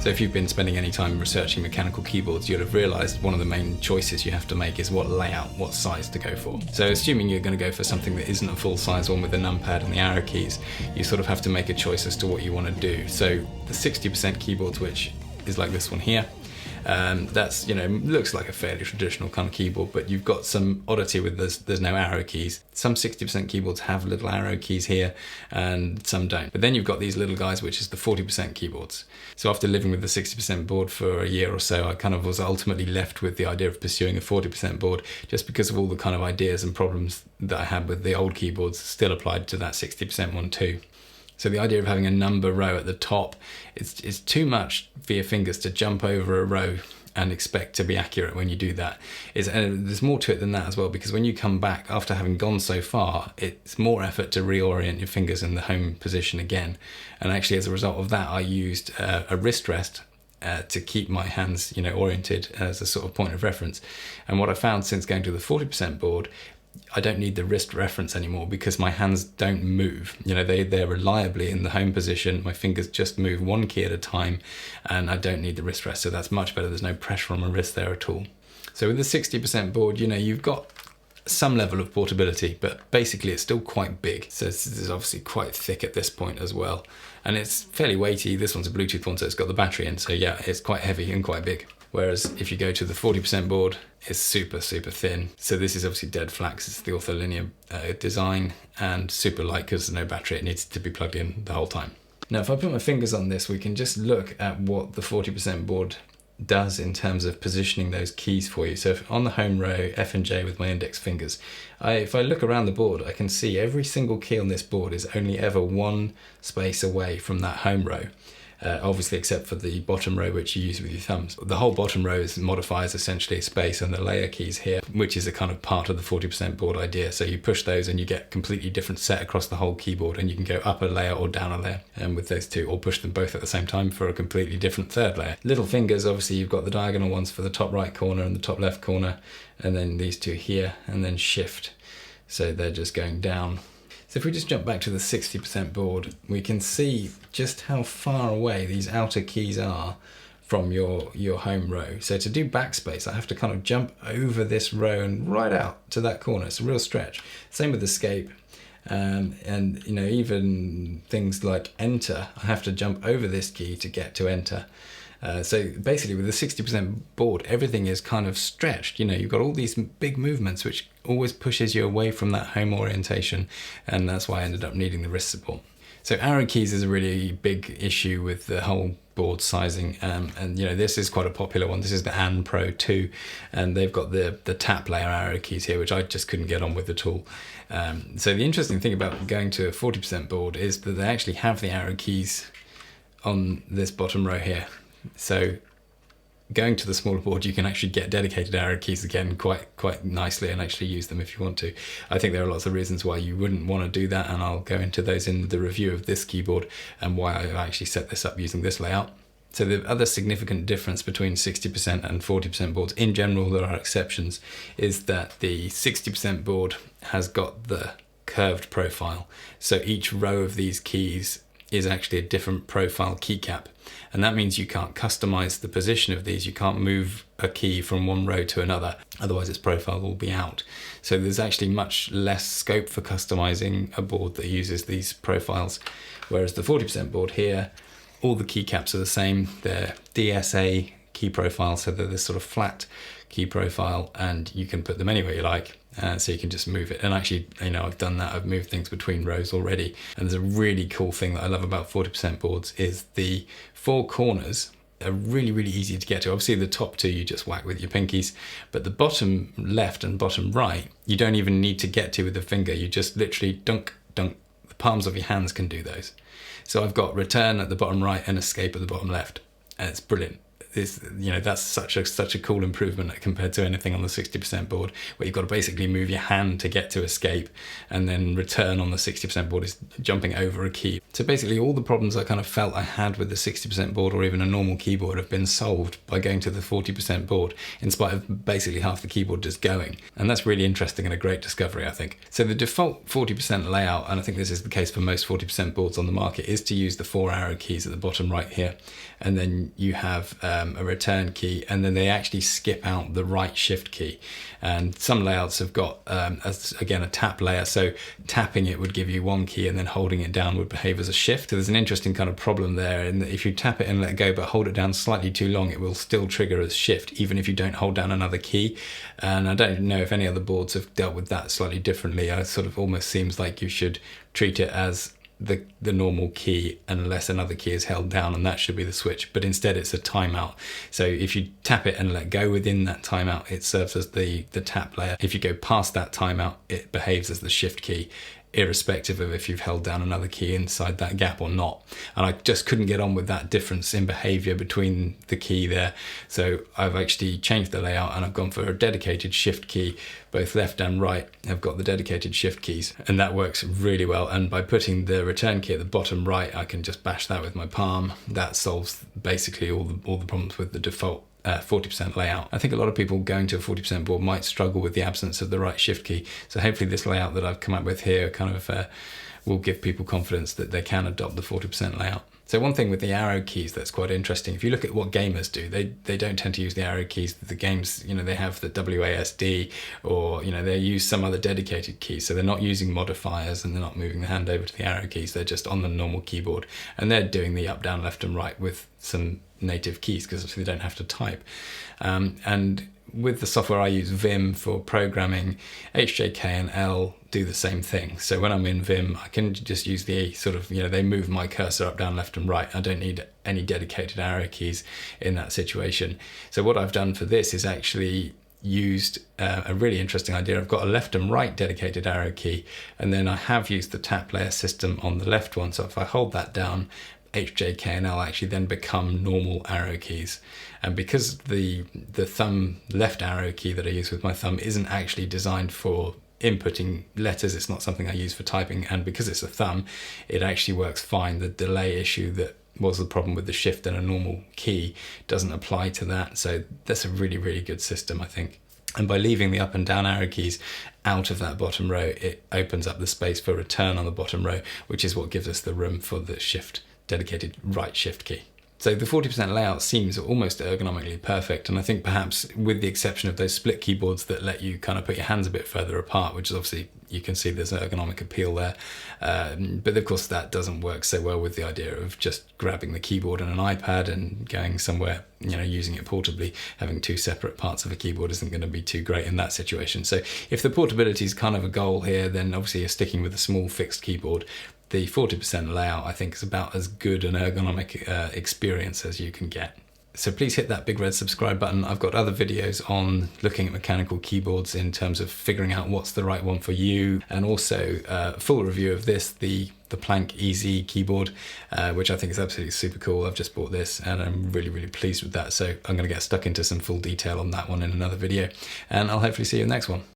So if you've been spending any time researching mechanical keyboards, you'll have realized one of the main choices you have to make is what layout, what size to go for. So assuming you're going to go for something that isn't a full-size one with the numpad and the arrow keys, you sort of have to make a choice as to what you want to do. So the 60% keyboards, which is like this one here, that's, looks like a fairly traditional kind of keyboard, but you've got some oddity with there's no arrow keys. Some 60% keyboards have little arrow keys here and some don't. But then you've got these little guys, which is the 40% keyboards. So after living with the 60% board for a year or so, I kind of was ultimately left with the idea of pursuing a 40% board, just because of all the kind of ideas and problems that I had with the old keyboards still applied to that 60% one too. So the idea of having a number row at the top, it's too much for your fingers to jump over a row and expect to be accurate when you do that. There's more to it than that as well, because when you come back after having gone so far, it's more effort to reorient your fingers in the home position again. And actually, as a result of that, I used a wrist rest to keep my hands, oriented as a sort of point of reference. And what I found since going to the 40% board, I don't need the wrist reference anymore because my hands don't move. They're reliably in the home position. My fingers just move one key at a time, and I don't need the wrist rest. So that's much better. There's no pressure on my wrist there at all. So with the 60% board, you've got some level of portability, but basically it's still quite big. So this is obviously quite thick at this point as well. And it's fairly weighty. This one's a Bluetooth one, so it's got the battery in. So yeah, it's quite heavy and quite big. Whereas if you go to the 40% board, it's super, super thin. So this is obviously dead flat because it's the ortholinear design, and super light because there's no battery. It needs to be plugged in the whole time. Now, if I put my fingers on this, we can just look at what the 40% board does in terms of positioning those keys for you. So if on the home row, F and J with my index fingers, if I look around the board, I can see every single key on this board is only ever one space away from that home row. Obviously except for the bottom row, which you use with your thumbs. The whole bottom row modifies essentially a space, and the layer keys here, which is a kind of part of the 40% board idea. So you push those and you get completely different set across the whole keyboard, and you can go up a layer or down a layer with those two, or push them both at the same time for a completely different third layer. Little fingers, obviously you've got the diagonal ones for the top right corner and the top left corner, and then these two here, and then shift. So they're just going down. So if we just jump back to the 60% board, we can see just how far away these outer keys are from your home row. So to do backspace, I have to kind of jump over this row and right out to that corner. It's a real stretch. Same with escape. And even things like enter, I have to jump over this key to get to enter. So basically with the 60% board, everything is kind of stretched. You've got all these big movements, which always pushes you away from that home orientation. And that's why I ended up needing the wrist support. So arrow keys is a really big issue with the whole board sizing. And this is quite a popular one. This is the An Pro 2, and they've got the tap layer arrow keys here, which I just couldn't get on with at all. So the interesting thing about going to a 40% board is that they actually have the arrow keys on this bottom row here. So going to the smaller board, you can actually get dedicated arrow keys again quite nicely and actually use them if you want to. I think there are lots of reasons why you wouldn't want to do that, and I'll go into those in the review of this keyboard and why I actually set this up using this layout. So the other significant difference between 60% and 40% boards, in general there are exceptions, is that the 60% board has got the curved profile. So each row of these keys is actually a different profile keycap. And that means you can't customize the position of these. You can't move a key from one row to another, otherwise its profile will be out. So there's actually much less scope for customizing a board that uses these profiles. Whereas the 40% board here, all the keycaps are the same. They're DSA key profile, so they're this sort of flat key profile, and you can put them anywhere you like. So you can just move it. And actually, I've done that. I've moved things between rows already. And there's a really cool thing that I love about 40% boards is the four corners are really, really easy to get to. Obviously, the top two you just whack with your pinkies, but the bottom left and bottom right, you don't even need to get to with the finger. You just literally dunk, dunk. The palms of your hands can do those. So I've got return at the bottom right and escape at the bottom left. And it's brilliant. That's such a cool improvement compared to anything on the 60% board, where you've got to basically move your hand to get to escape, and then return on the 60% board is jumping over a key. So basically all the problems I kind of felt I had with the 60% board or even a normal keyboard have been solved by going to the 40% board, in spite of basically half the keyboard just going. And that's really interesting and a great discovery, I think. So the default 40% layout, and I think this is the case for most 40% boards on the market, is to use the 4 arrow keys at the bottom right here. And then you have a return key, and then they actually skip out the right shift key. And some layouts have got, again, a tap layer. So tapping it would give you one key, and then holding it down would behave as a shift. So there's an interesting kind of problem there, in that if you tap it and let go but hold it down slightly too long, it will still trigger as shift even if you don't hold down another key. And I don't know if any other boards have dealt with that slightly differently. It sort of almost seems like you should treat it as the normal key unless another key is held down, and that should be the switch, but instead it's a timeout. So if you tap it and let go within that timeout, it serves as the tap layer. If you go past that timeout, it behaves as the shift key, irrespective of if you've held down another key inside that gap or not. And I just couldn't get on with that difference in behavior between the key there. So I've actually changed the layout, and I've gone for a dedicated shift key. Both left and right have got the dedicated shift keys, and that works really well. And by putting the return key at the bottom right, I can just bash that with my palm. That solves basically all the problems with the default 40% layout. I think a lot of people going to a 40% board might struggle with the absence of the right shift key. So hopefully this layout that I've come up with here kind of will give people confidence that they can adopt the 40% layout. So one thing with the arrow keys that's quite interesting, if you look at what gamers do, they don't tend to use the arrow keys. The games, they have the WASD, or, they use some other dedicated keys. So they're not using modifiers, and they're not moving the hand over to the arrow keys. They're just on the normal keyboard, and they're doing the up, down, left and right with some native keys, because obviously they don't have to type. And with the software I use, Vim, for programming, HJK and L do the same thing. So when I'm in Vim, I can just use the sort of, they move my cursor up, down, left and right. I don't need any dedicated arrow keys in that situation. So what I've done for this is actually used a really interesting idea. I've got a left and right dedicated arrow key, and then I have used the tap layer system on the left one. So if I hold that down, HJK and L actually then become normal arrow keys. And because the thumb left arrow key that I use with my thumb isn't actually designed for inputting letters, it's not something I use for typing, and because it's a thumb, it actually works fine. The delay issue that was the problem with the shift and a normal key doesn't apply to that. So that's a really, really good system, I think. And by leaving the up and down arrow keys out of that bottom row, it opens up the space for return on the bottom row, which is what gives us the room for the dedicated right shift key. So the 40% layout seems almost ergonomically perfect, and I think perhaps with the exception of those split keyboards that let you kind of put your hands a bit further apart, which is obviously, you can see there's an ergonomic appeal there, but of course that doesn't work so well with the idea of just grabbing the keyboard and an iPad and going somewhere, using it portably. Having two separate parts of a keyboard isn't going to be too great in that situation. So if the portability is kind of a goal here, then obviously you're sticking with a small fixed keyboard. The 40% layout, I think, is about as good an ergonomic experience as you can get. So please hit that big red subscribe button. I've got other videos on looking at mechanical keyboards in terms of figuring out what's the right one for you, and also a full review of this, the Planck EZ keyboard, which I think is absolutely super cool. I've just bought this and I'm really, really pleased with that. So I'm going to get stuck into some full detail on that one in another video, and I'll hopefully see you in the next one.